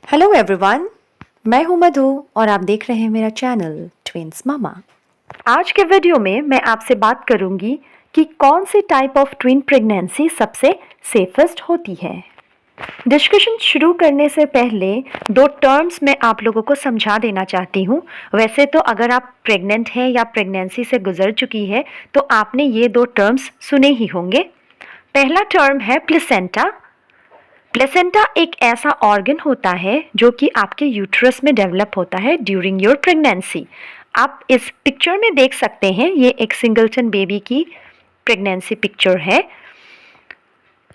Hello everyone, मैं हूं मधु और आप देख रहे हैं मेरा चैनल ट्विंस मामा। आज के वीडियो में मैं आपसे बात करूंगी कि कौन सी टाइप ऑफ ट्विन प्रेगनेंसी सबसे सेफेस्ट होती है। डिस्कशन शुरू करने से पहले दो टर्म्स मैं आप लोगों को समझा देना चाहती हूँ। वैसे तो अगर आप प्रेग्नेंट हैं या प्रेगनेंसी से गुजर चुकी है तो आपने ये दो टर्म्स सुने ही होंगे। पहला टर्म है प्लेसेंटा। प्लेसेंटा एक ऐसा ऑर्गन होता है जो कि आपके यूट्रस में डेवलप होता है ड्यूरिंग योर प्रेगनेंसी। आप इस पिक्चर में देख सकते हैं, ये एक सिंगलटन बेबी की प्रेगनेंसी पिक्चर है।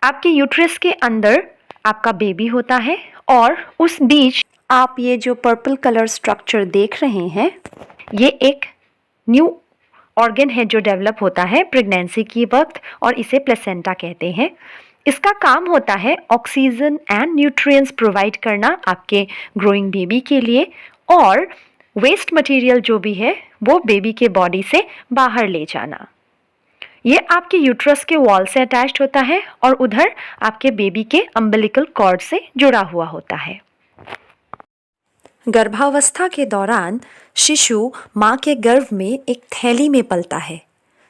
आपके यूट्रस के अंदर आपका बेबी होता है और उस बीच आप ये जो पर्पल कलर स्ट्रक्चर देख रहे हैं, ये एक न्यू ऑर्गन है जो डेवलप होता है प्रेगनेंसी की वक्त और इसे प्लेसेंटा कहते हैं। इसका काम होता है ऑक्सीजन एंड न्यूट्रिएंट्स प्रोवाइड करना आपके ग्रोइंग बेबी के लिए और वेस्ट मटेरियल जो भी है वो बेबी के बॉडी से बाहर ले जाना। ये आपके यूट्रस के वॉल से अटैच्ड होता है और उधर आपके बेबी के अम्बिलिकल कॉर्ड से जुड़ा हुआ होता है। गर्भावस्था के दौरान शिशु माँ के गर्भ में एक थैली में पलता है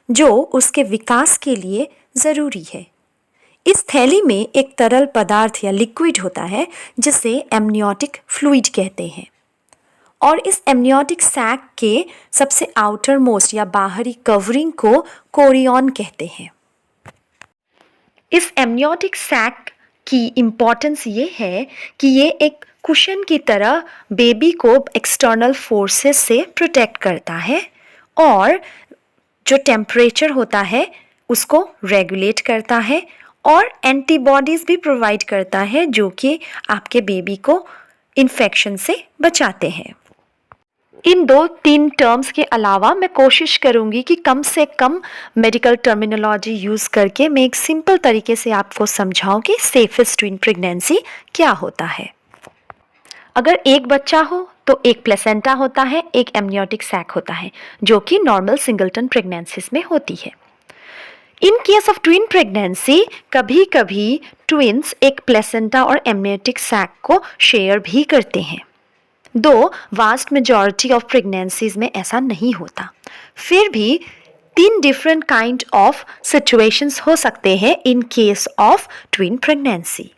जो उसके विकास के लिए ज़रूरी है। इस थैली में एक तरल पदार्थ या लिक्विड होता है जिसे एमनियोटिक फ्लूइड कहते हैं और इस एमनियोटिक सैक के सबसे आउटर मोस्ट या बाहरी कवरिंग को कोरियन कहते हैं। इस एमनियोटिक सैक की इम्पॉर्टेंस ये है कि ये एक कुशन की तरह बेबी को एक्सटर्नल फोर्सेस से प्रोटेक्ट करता है और जो टेम्परेचर होता है उसको रेगुलेट करता है और एंटीबॉडीज़ भी प्रोवाइड करता है जो कि आपके बेबी को इन्फेक्शन से बचाते हैं। इन दो तीन टर्म्स के अलावा मैं कोशिश करूंगी कि कम से कम मेडिकल टर्मिनोलॉजी यूज़ करके मैं एक सिंपल तरीके से आपको समझाऊं कि सेफेस्ट ट्विन प्रेगनेंसी क्या होता है। अगर एक बच्चा हो तो एक प्लेसेंटा होता है, एक एमनियोटिक सैक होता है जो कि नॉर्मल सिंगलटन प्रेगनेंसीज में होती है। In case of twin pregnancy कभी कभी ट्विन्स एक प्लेसेंटा और एमनियोटिक सैक को शेयर भी करते हैं, दो वास्ट मेजॉरिटी ऑफ प्रेगनेंसीज में ऐसा नहीं होता। फिर भी तीन डिफरेंट काइंड ऑफ सिचुएशंस हो सकते हैं in case of twin pregnancy.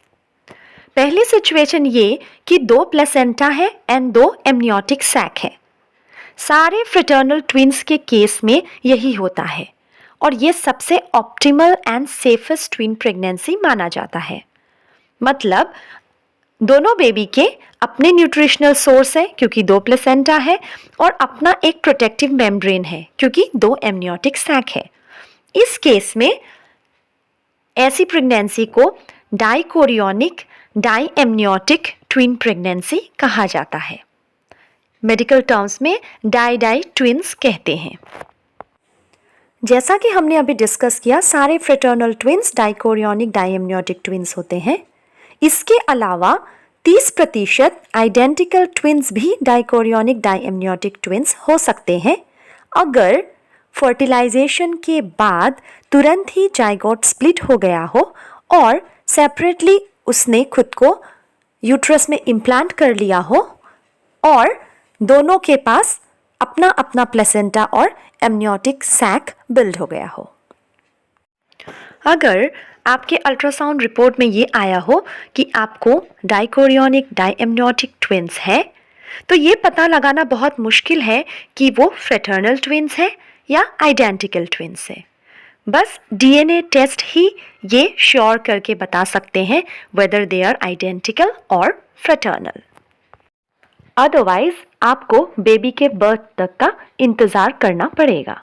पहली सिचुएशन ये कि दो प्लेसेंटा है एंड दो एमनियोटिक सैक है। सारे फ्रेटर्नल ट्विन्स के केस में यही होता है और ये सबसे optimal and safest twin pregnancy माना जाता है। मतलब दोनों बेबी के अपने न्यूट्रिशनल सोर्स है क्योंकि दो प्लेसेंटा है और अपना एक प्रोटेक्टिव मेम्ब्रेन है क्योंकि दो एमनियोटिक सैक है। इस केस में ऐसी प्रेगनेंसी को dichorionic die amniotic twin pregnancy कहा जाता है। मेडिकल टर्म्स में डाई ट्विन्स कहते हैं। जैसा कि हमने अभी डिस्कस किया, सारे fraternal twins dichorionic die amniotic twins होते हैं। इसके अलावा 30% आइडेंटिकल ट्विन्स भी डाइकोरियोनिक डाई एमनियोटिक ट्विन्स हो सकते हैं अगर फर्टिलाइजेशन के बाद तुरंत ही जाइगोट स्प्लिट हो गया हो और सेपरेटली उसने खुद को यूट्रस में इम्प्लांट कर लिया हो और दोनों के पास अपना अपना प्लेसेंटा और एमनियोटिक सैक बिल्ड हो गया हो। अगर आपके अल्ट्रासाउंड रिपोर्ट में ये आया हो कि आपको डाइकोरियोनिक डाई एमनियोटिक ट्विन्स है तो ये पता लगाना बहुत मुश्किल है कि वो फ्रेटर्नल ट्विन्स है या आइडेंटिकल ट्विन्स है। बस डीएनए टेस्ट ही ये श्योर करके बता सकते हैं वेदर दे आर आइडेंटिकल और फ्रेटर्नल। अदरवाइज आपको बेबी के बर्थ तक का इंतज़ार करना पड़ेगा।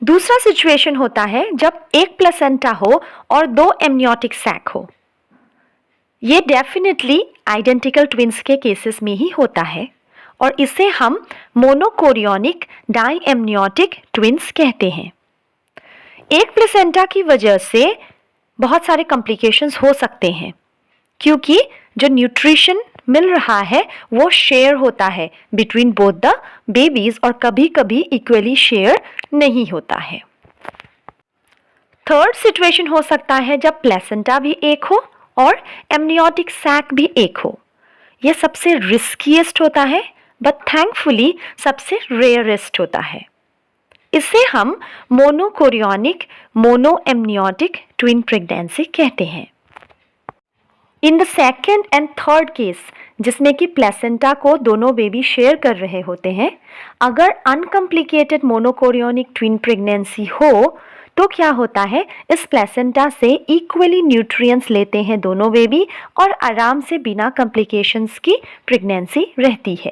दूसरा सिचुएशन होता है जब एक प्लेसेंटा हो और दो एमनियोटिक सैक हो। ये डेफिनेटली आइडेंटिकल ट्विन्स के केसेस में ही होता है और इसे हम मोनोकोरियोनिक डाई एमनियोटिक ट्विन्स कहते हैं। एक प्लेसेंटा की वजह से बहुत सारे कॉम्प्लिकेशंस हो सकते हैं क्योंकि जो न्यूट्रिशन मिल रहा है वो शेयर होता है बिटवीन बोथ द बेबीज और कभी कभी इक्वली शेयर नहीं होता है। थर्ड सिचुएशन हो सकता है जब प्लेसेंटा भी एक हो और एमनियोटिक सैक भी एक हो। यह सबसे रिस्कीएस्ट होता है, बट थैंकफुली सबसे रेयरेस्ट होता है। इसे हम मोनोकोरियोनिक मोनोएमनियोटिक ट्विन प्रेगनेंसी कहते हैं। In the second and third case, जिसमें कि प्लेसेंटा को दोनों बेबी शेयर कर रहे होते हैं, अगर अनकम्प्लिकेटेड मोनोकोरियोनिक ट्विन प्रेगनेंसी हो तो क्या होता है, इस प्लेसेंटा से इक्वली न्यूट्रिएंट्स लेते हैं दोनों बेबी और आराम से बिना कॉम्प्लिकेशंस की प्रेगनेंसी रहती है।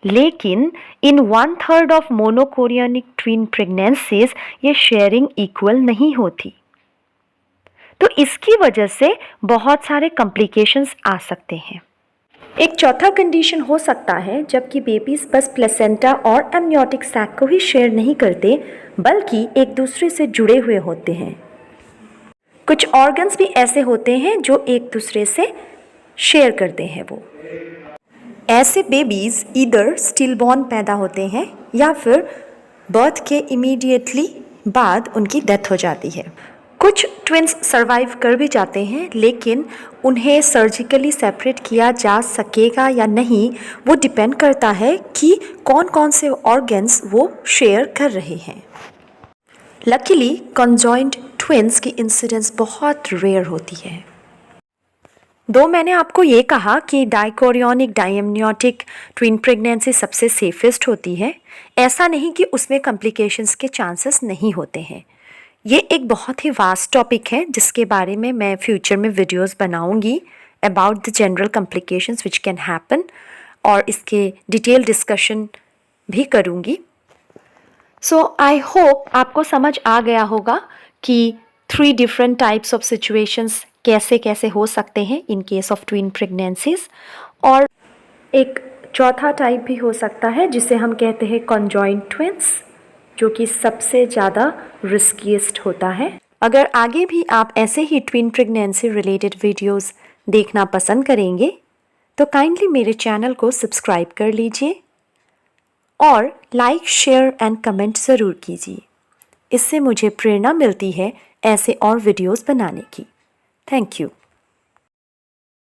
लेकिन इन 1/3 ऑफ मोनोकोरियोनिक ट्विन प्रेगनेंसीज ये शेयरिंग इक्वल नहीं होती, तो इसकी वजह से बहुत सारे कॉम्प्लिकेशंस आ सकते हैं। एक चौथा कंडीशन हो सकता है जबकि बेबीज बस प्लेसेंटा और एमनियोटिक सैक को ही शेयर नहीं करते, बल्कि एक दूसरे से जुड़े हुए होते हैं। कुछ ऑर्गन्स भी ऐसे होते हैं जो एक दूसरे से शेयर करते हैं। वो ऐसे बेबीज ईदर स्टिलबॉर्न पैदा होते हैं या फिर बर्थ के इमीडिएटली बाद उनकी डेथ हो जाती है। कुछ ट्विन्स सरवाइव कर भी जाते हैं, लेकिन उन्हें सर्जिकली सेपरेट किया जा सकेगा या नहीं वो डिपेंड करता है कि कौन कौन से ऑर्गन्स वो शेयर कर रहे हैं। लकीली कॉन्जॉइंट ट्विन्स की इंसिडेंस बहुत रेयर होती है। दो मैंने आपको ये कहा कि डाइकोरियोनिक डायमनियोटिक ट्विन प्रेगनेंसी सबसे सेफेस्ट होती है, ऐसा नहीं कि उसमें कॉम्प्लिकेशंस के चांसेस नहीं होते हैं। ये एक बहुत ही वास्ट टॉपिक है जिसके बारे में मैं फ्यूचर में वीडियोस बनाऊंगी about the general complications which can happen, और इसके डिटेल डिस्कशन भी करूंगी। सो आई होप आपको समझ आ गया होगा कि 3 डिफरेंट टाइप्स ऑफ सिचुएशंस कैसे कैसे हो सकते हैं in case of twin pregnancies, और एक चौथा टाइप भी हो सकता है जिसे हम कहते हैं कॉन्जॉइंट ट्विन्स, जो कि सबसे ज़्यादा रिस्कीएस्ट होता है। अगर आगे भी आप ऐसे ही ट्विन प्रेगनेंसी रिलेटेड वीडियोस देखना पसंद करेंगे तो काइंडली मेरे चैनल को सब्सक्राइब कर लीजिए और लाइक, शेयर एंड कमेंट ज़रूर कीजिए। इससे मुझे प्रेरणा मिलती है ऐसे और वीडियोस बनाने की। Thank you.